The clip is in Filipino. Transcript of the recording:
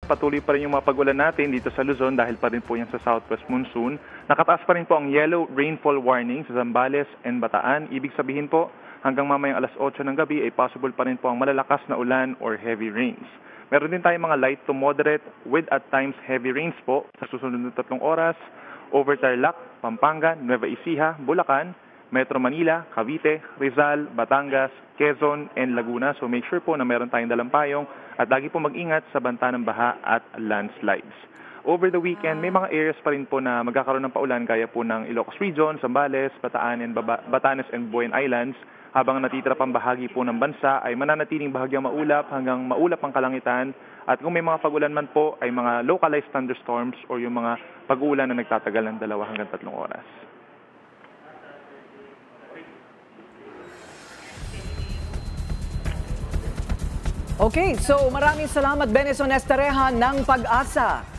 patuloy pa rin yung mga pag-ulan natin dito sa Luzon dahil pa rin po yan sa southwest monsoon. Nakataas pa rin po ang yellow rainfall warning sa Zambales and Bataan. Ibig sabihin po, hanggang mamayang alas 8 ng gabi ay possible pa rin po ang malalakas na ulan or heavy rains. Meron din tayong mga light to moderate with at times heavy rains po sa susunod na 3 oras over Tarlac, Pampanga, Nueva Ecija, Bulacan, Metro Manila, Cavite, Rizal, Batangas, Quezon, and Laguna. So make sure po na meron tayong dalang payong at lagi po mag-ingat sa banta ng baha at landslides. Over the weekend, may mga areas pa rin po na magkakaroon ng paulan gaya po ng Ilocos Region, Zambales, Batanes and Buyan Islands. Habang natitira pang bahagi po ng bansa ay mananatiling bahagyang maulap hanggang maulap ang kalangitan. At kung may mga pag-ulan man po ay mga localized thunderstorms o yung mga pag-ulan na nagtatagal ng 2 hanggang 3 oras. Okay, so maraming salamat Benson Estareja ng Pag-asa.